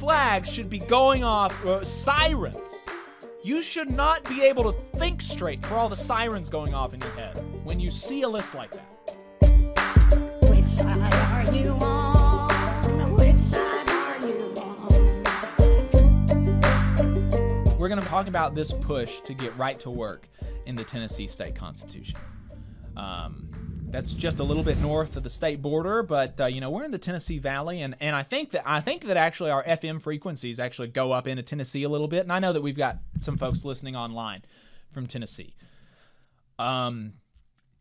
flags should be going off, sirens. You should not be able to think straight for all the sirens going off in your head when you see a list like that. Which side are you on? Which side are you on? We're going to talk about this push to get right to work in the Tennessee state constitution. That's just a little bit north of the state border, but you know, we're in the Tennessee Valley, and I think that actually our FM frequencies actually go up into Tennessee a little bit, and I know that we've got some folks listening online from Tennessee. And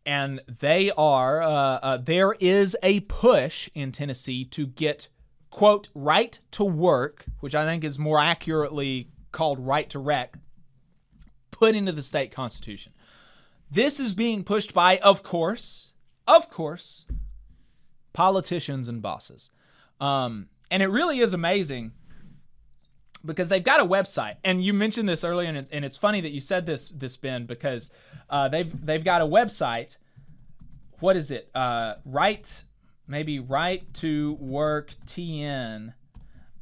they are there is a push in Tennessee to get, quote, right to work, which I think is more accurately called right to rec, put into the state constitution. This is being pushed by, of course, politicians and bosses. And it really is amazing because they've got a website. And you mentioned this earlier, and it's funny that you said this, Ben, because they've got a website. What is it? Right to Work TN.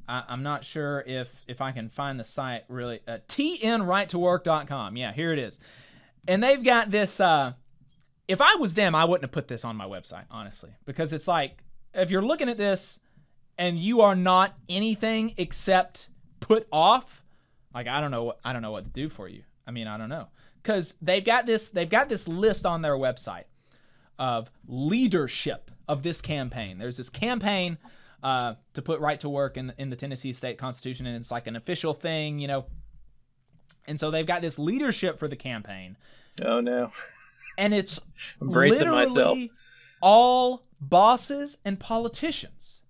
I'm not sure if I can find the site really. TNrighttowork.com. Yeah, here it is. And they've got this, if I was them, I wouldn't have put this on my website, honestly. Because it's like, if you're looking at this and you are not anything except put off, like, I don't know what to do for you. I mean, I don't know. Because they've got this list on their website of leadership of this campaign. There's this campaign to put right to work in the Tennessee state constitution, and it's like an official thing, you know. And so they've got this leadership for the campaign. Oh, no. And it's embracing myself. All bosses and politicians.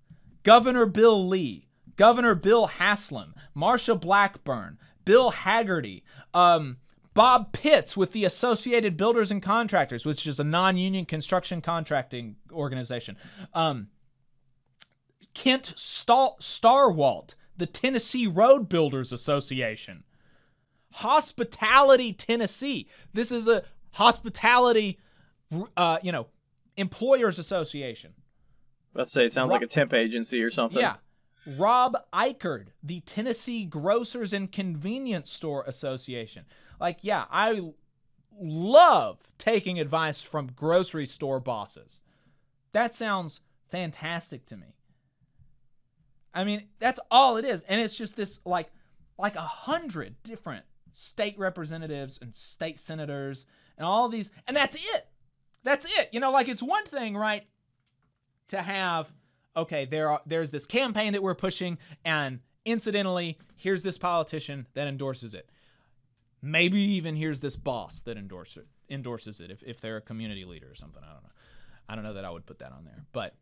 Governor Bill Lee, Governor Bill Haslam, Marsha Blackburn, Bill Haggerty, Bob Pitts with the Associated Builders and Contractors, which is a non-union construction contracting organization. Kent Starwalt, the Tennessee Road Builders Association. Hospitality Tennessee. This is a hospitality, employers association. Let's say it sounds like a temp agency or something. Yeah. Rob Eichard, the Tennessee Grocers and Convenience Store Association. Like, yeah, I love taking advice from grocery store bosses. That sounds fantastic to me. I mean, that's all it is. And it's just this, like 100 different state representatives and state senators and all these, and that's it. That's it. You know, like, it's one thing, right, to have, okay, there's this campaign that we're pushing, and incidentally, here's this politician that endorses it. Maybe even here's this boss that endorses it if they're a community leader or something. I don't know. I don't know that I would put that on there, but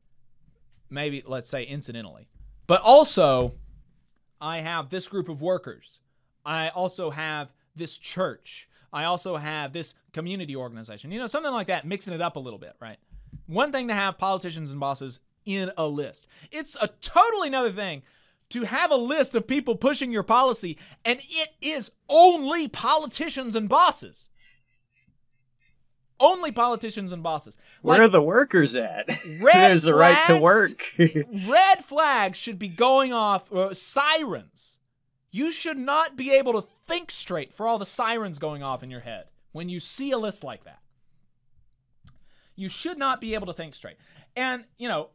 maybe, let's say, incidentally. But also, I have this group of workers. I also have this church. I also have this community organization. You know, something like that, mixing it up a little bit, right? One thing to have politicians and bosses in a list. It's a totally another thing to have a list of people pushing your policy, and it is only politicians and bosses. Only politicians and bosses. Where are the workers at? There's the right to work. Red flags should be going off, sirens. You should not be able to think straight for all the sirens going off in your head when you see a list like that. You should not be able to think straight. And, you know,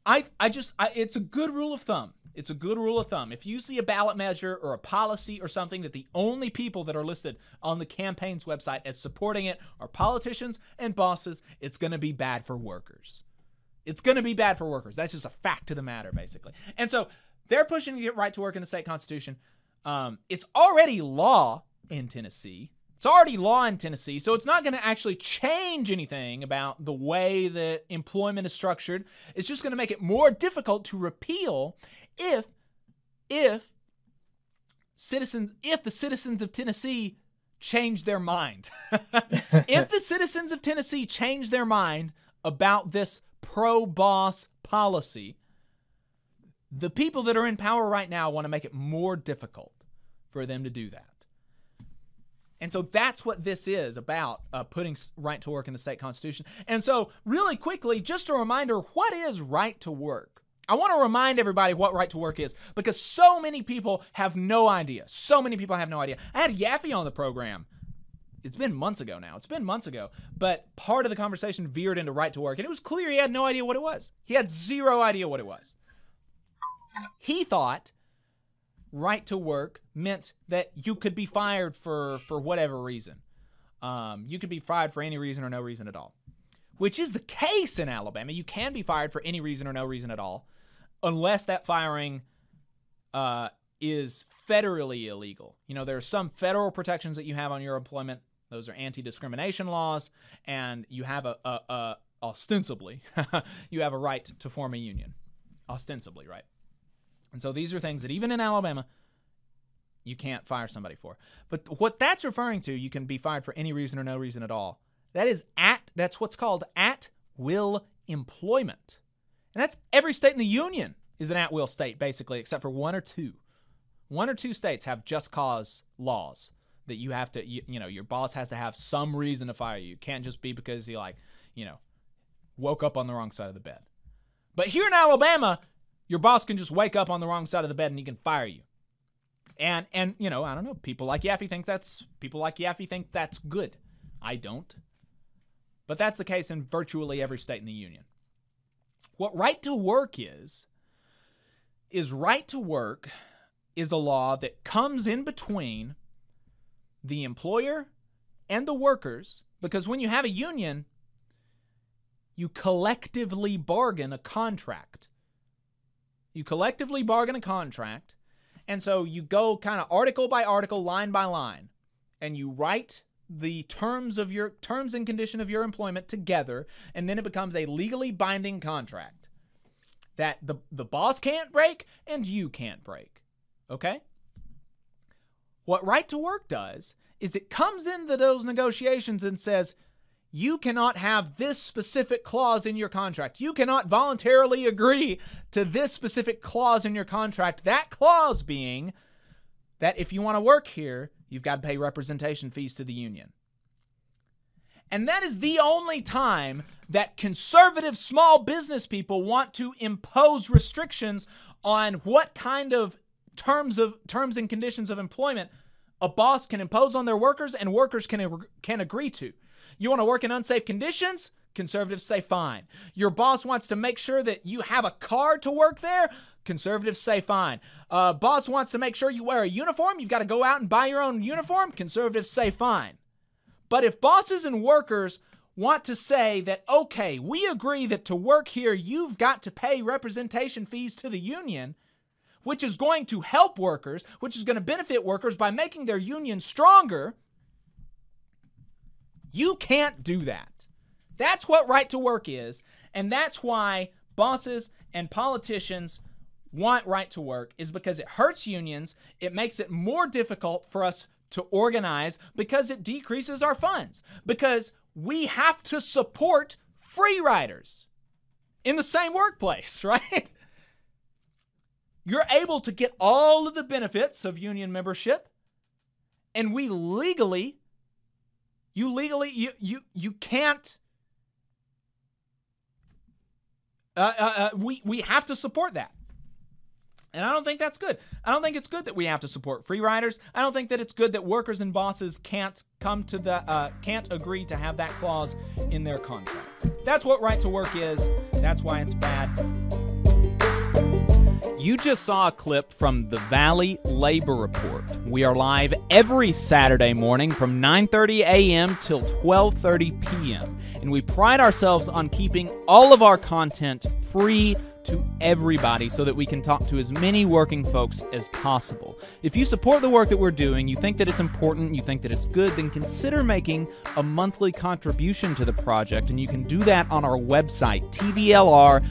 it's a good rule of thumb. It's a good rule of thumb. If you see a ballot measure or a policy or something that the only people that are listed on the campaign's website as supporting it are politicians and bosses, it's going to be bad for workers. It's going to be bad for workers. That's just a fact of the matter, basically. And so they're pushing to get right to work in the state constitution. It's already law in Tennessee. It's already law in Tennessee, so it's not going to actually change anything about the way that employment is structured. It's just going to make it more difficult to repeal if the citizens of Tennessee change their mind. If the citizens of Tennessee change their mind about this pro-boss policy, the people that are in power right now want to make it more difficult for them to do that. And so that's what this is about, putting right to work in the state constitution. And so really quickly, just a reminder, what is right to work? I want to remind everybody what right to work is, because so many people have no idea. So many people have no idea. I had Yaffe on the program. It's been months ago now. But part of the conversation veered into right to work, and it was clear he had no idea what it was. He had zero idea what it was. He thought right to work meant that you could be fired for whatever reason. You could be fired for any reason or no reason at all, which is the case in Alabama. You can be fired for any reason or no reason at all, unless that firing is federally illegal. You know, there are some federal protections that you have on your employment. Those are anti-discrimination laws, and you have ostensibly, you have a right to form a union. Ostensibly, right? And so these are things that even in Alabama, you can't fire somebody for. But what that's referring to, you can be fired for any reason or no reason at all. That's what's called at-will employment. And that's every state in the union is an at-will state, basically, except for one or two. One or two states have just cause laws that you have to, your boss has to have some reason to fire you. It can't just be because he woke up on the wrong side of the bed. But here in Alabama, your boss can just wake up on the wrong side of the bed and he can fire you. And I don't know, people like Yaffe think that's good. I don't. But that's the case in virtually every state in the union. What right to work is right to work is a law that comes in between the employer and the workers, because when you have a union, you collectively bargain a contract. And so you go kind of article by article, line by line, and you write the terms and condition of your employment together, and then it becomes a legally binding contract that the boss can't break and you can't break. Okay? What right to work does is it comes into those negotiations and says, you cannot have this specific clause in your contract. You cannot voluntarily agree to this specific clause in your contract. That clause being that if you want to work here, you've got to pay representation fees to the union. And that is the only time that conservative small business people want to impose restrictions on what kind of terms and conditions of employment a boss can impose on their workers and workers can agree to. You want to work in unsafe conditions? Conservatives say fine. Your boss wants to make sure that you have a car to work there? Conservatives say fine. Boss wants to make sure you wear a uniform? You've got to go out and buy your own uniform? Conservatives say fine. But if bosses and workers want to say that, okay, we agree that to work here, you've got to pay representation fees to the union, which is going to help workers, which is going to benefit workers by making their union stronger, you can't do that. That's what right to work is, and that's why bosses and politicians want right to work, is because it hurts unions, it makes it more difficult for us to organize, because it decreases our funds, because we have to support free riders in the same workplace, right? You're able to get all of the benefits of union membership, and you can't. We have to support that. And I don't think that's good. I don't think it's good that we have to support free riders. I don't think that it's good that workers and bosses can't agree to have that clause in their contract. That's what right to work is. That's why it's bad. You just saw a clip from the Valley Labor Report. We are live every Saturday morning from 9:30 a.m. till 12:30 p.m. And we pride ourselves on keeping all of our content free to everybody so that we can talk to as many working folks as possible. If you support the work that we're doing, you think that it's important, you think that it's good, then consider making a monthly contribution to the project, and you can do that on our website, tvlr.fm.